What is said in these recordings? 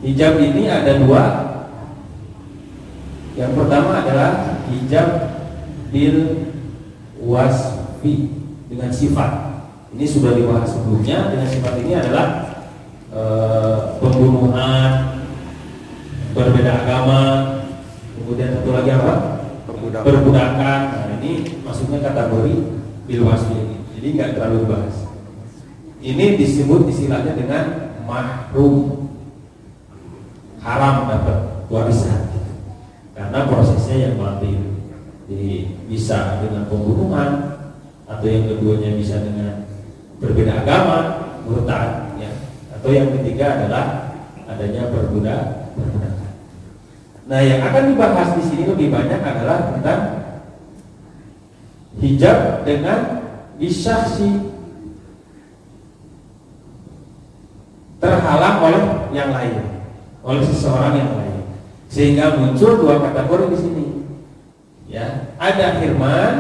Hijab ini ada dua. Yang pertama adalah hijab bil wasfi, dengan sifat. Ini sudah dibahas sebelumnya. Dengan sifat ini adalah pembunuhan, berbeda agama, kemudian satu lagi apa? Perbudakan. Nah, ini maksudnya kategori bil wasfi ini. Jadi nggak terlalu bahas. Ini disebut istilahnya dengan mahrum, haram dapat warisan, karena prosesnya yang melatih. Jadi bisa dengan pembunuhan, atau yang keduanya bisa dengan berbeda agama, murtad, ya. Atau yang ketiga adalah adanya perbudakan. Nah, yang akan dibahas di sini lebih banyak adalah tentang hijab dengan disaksi, terhalang oleh yang lain, oleh seseorang yang lain, sehingga muncul dua kategori di sini. Ya, ada firman,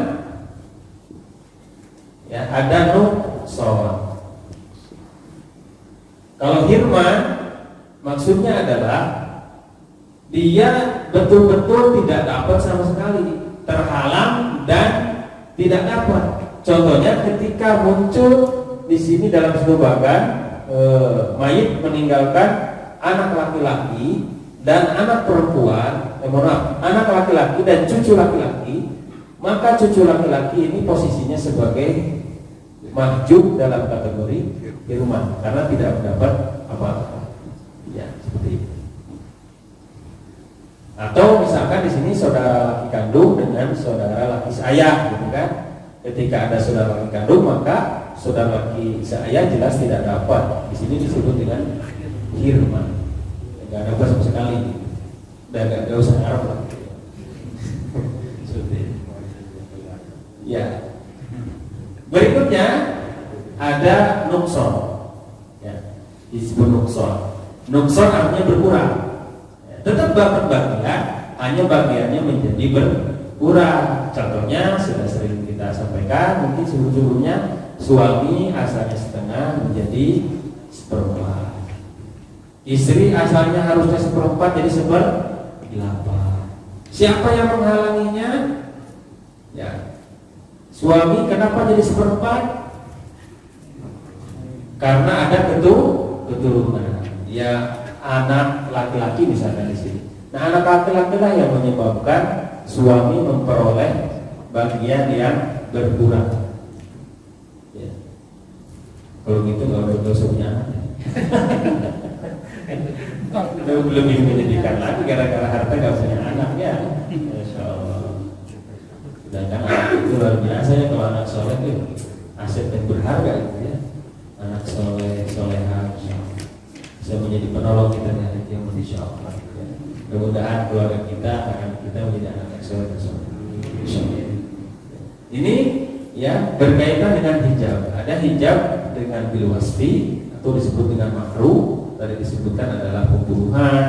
ya, ada nuqsan. Kalau firman maksudnya adalah dia betul-betul tidak dapat sama sekali, terhalang dan tidak dapat. Contohnya ketika muncul di sini dalam satu bagan, mayit meninggalkan anak laki-laki dan anak perempuan, anak laki-laki dan cucu laki-laki, maka cucu laki-laki ini posisinya sebagai mahjub dalam kategori firman karena tidak mendapat apa-apa. Ya, seperti itu. Atau misalkan di sini saudara laki kandung dengan saudara laki seayah, gitu kan? Ketika ada saudara laki kandung, maka saudara laki seayah jelas tidak dapat. Di sini disebut dengan hirman, nggak dapat sama sekali. Dan nggak usah Arab lah. Ya. Berikutnya ada nuqsan. Ya, disebut nuqsan. Nuqsan artinya berkurang. Tetap dapat bagian, hanya bagiannya menjadi berkurang. Contohnya sudah sering kita sampaikan, mungkin sebelum-sebelumnya suami asalnya setengah menjadi seperempat, istri asalnya harusnya seperempat jadi seperdelapan. Siapa yang menghalanginya? Ya, suami. Kenapa jadi seperempat? Karena ada keturunan. Ya, anak laki-laki misalnya di sini. Nah, anak laki-laki lah yang menyebabkan suami memperoleh bagian yang berkurang. Ya. Kalau gitu nggak usah punya anak. Lebih menyedihkan lagi gara-gara harta nggak punya anak ya. Insya Allah. Sedangkan anak itu luar biasa ya, kalau anak soleh itu aset yang berharga gitu ya. Anak soleh, soleha, bisa menjadi penolong kita di hari kiamat insya Allah. Mudah-mudahan keluarga kita akan kita menjadi anak yang soleh bersama. Ini ya berkaitan dengan hijab. Ada hijab dengan bil wasfi atau disebut dengan makruh. Tadi disebutkan adalah pembunuhan,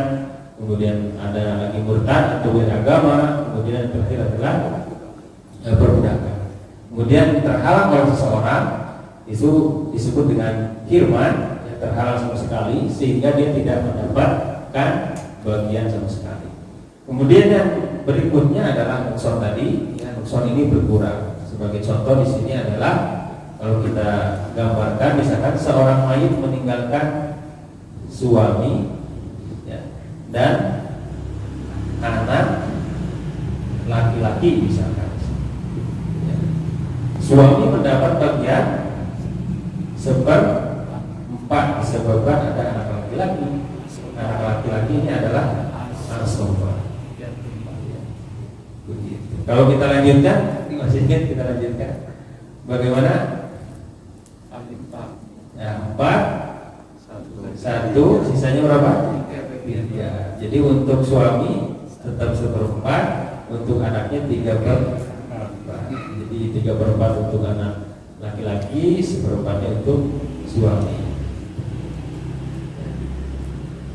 kemudian ada lagi murtad atau beragama, kemudian yang terakhir adalah perbudakan. Kemudian terhalang oleh seseorang itu disebut dengan hirman, yang terhalang sama sekali sehingga dia tidak mendapatkan bagian sama sekali. Kemudian yang berikutnya adalah nuqsan tadi. Ya, nuqsan ini berkurang. Sebagai contoh di sini adalah kalau kita gambarkan, misalkan seorang mayit meninggalkan suami ya, dan anak laki-laki misalkan. Ya. Suami mendapat bagian seperempat disebabkan ada anak laki-laki. Anak laki-laki ini adalah asoba. Kalau kita lanjutkan, masih ingat kita lanjutkan. Bagaimana? Ya, 4, 1, sisanya berapa? 3. Jadi untuk suami tetap seperempat, untuk anaknya 3/4. Jadi 3/4 untuk anak laki-laki, seperempatnya untuk suami.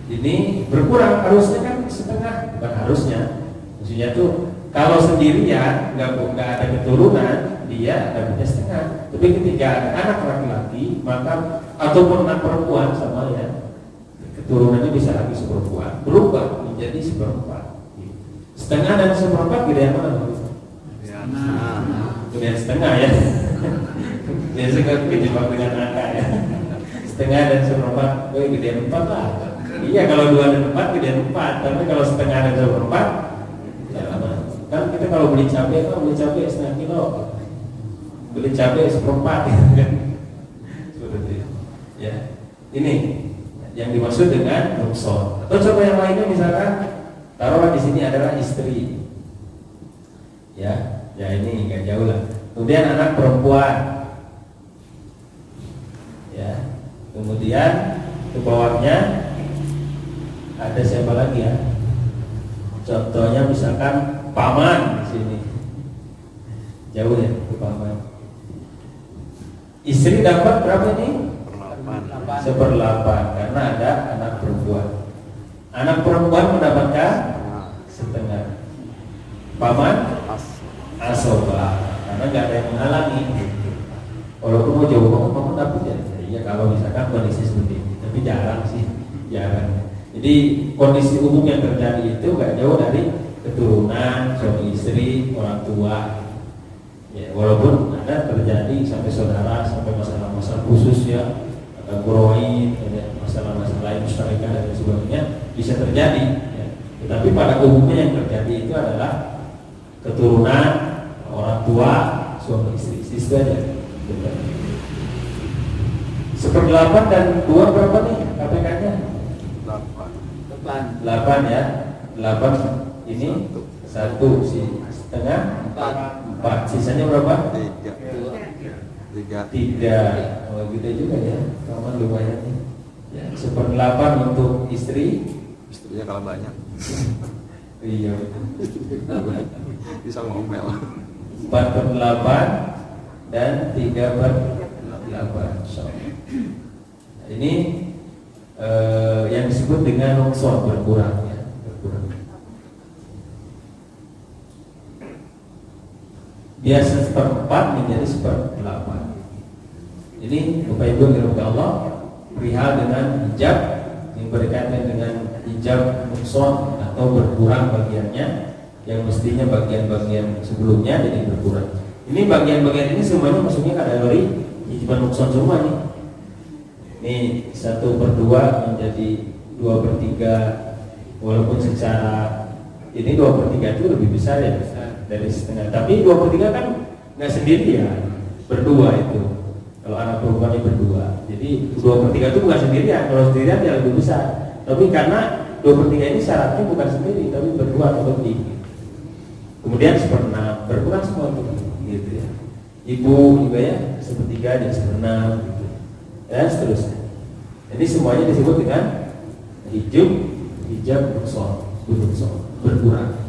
Ini berkurang, harusnya kan setengah, bukan harusnya. Maksudnya tuh kalau sendirian nggak ada keturunan, dia dapatnya setengah. Tapi ketika ada anak laki-laki, maka ataupun anak perempuan sama ya, turunannya bisa lagi seperempat, berubah menjadi seperempat. Setengah dan seperempat gedean mana? Gedean setengah ya. Biasa kan kejebak dengan angka ya. Setengah dan seperempat, gedean 4 lah. Iya, kalau 2 dan 4 gedean 4, tapi kalau setengah dan seperempat ya lama. Kan kita kalau beli cabai setengah kilo, beli cabai seperempat kan. Seperti itu. Ya. Ini yang dimaksud dengan nuqsan. Atau coba yang lainnya, misalkan taruhlah di sini adalah istri. Ya ini nggak jauh lah. Kemudian anak perempuan. Ya. Kemudian ke bawahnya ada siapa lagi ya? Contohnya misalkan paman di sini. Jauh ya ke paman. Istri dapat berapa nih? 1/8 karena ada anak perempuan. Anak perempuan mendapatkan setengah. Paman asobah karena nggak ada yang menghalangi. Walaupun mau jauh kamu dapat ya. Iya kalau misalkan kondisi seperti ini, tapi jarang sih, jarang. Jadi kondisi umum yang terjadi itu nggak jauh dari keturunan, suami istri, orang tua. Ya, walaupun ada terjadi sampai saudara, sampai masalah-masalah khusus ya. Kuroin, masalah-masalah lain mustarikah dan sebagainya bisa terjadi ya. Tetapi pada umumnya yang terjadi itu adalah keturunan, orang tua, suami istri. Itu aja. 1/8 dan 2 berapa nih KPK-nya? 8 ya. 8 ini 1 setengah 4. Sisanya berapa? 3. Oh gitu juga ya, kawan lumayan nih. Ya, 1/8 untuk istri. Istrinya kalah banyak. Iya. Bisa ngomel. 4/8 dan 3/8. So, ini yang disebut dengan nuqsan, berkurang ya, berkurang. Biasa 1/4 menjadi 1/8. Ini Bapak Ibu dirahmati Allah, perihal dengan hijab yang berkaitan dengan hijab nuqsan atau berkurang bagiannya, yang mestinya bagian-bagian sebelumnya jadi berkurang. Ini bagian-bagian ini semuanya maksudnya kategori hijab nuqsan semua nih. Ini 1/2 menjadi 2/3, walaupun secara ini 2/3 itu lebih besar ya dari setengah. Tapi 2/3 kan nggak sendiri ya, berdua itu. Kalau anak perempuannya berdua, jadi 2/3 itu bukan sendirian. Kalau sendirian dia lebih besar. Tapi karena 2/3 ini syaratnya bukan sendiri, tapi berdua atau lebih. Kemudian 1/6 berkurang semua gitu ya. Ibu juga ya 1/3 jadi 1/6 gitu. Dan seterusnya. Jadi semuanya disebut dengan hijab nuqsan, berkurang.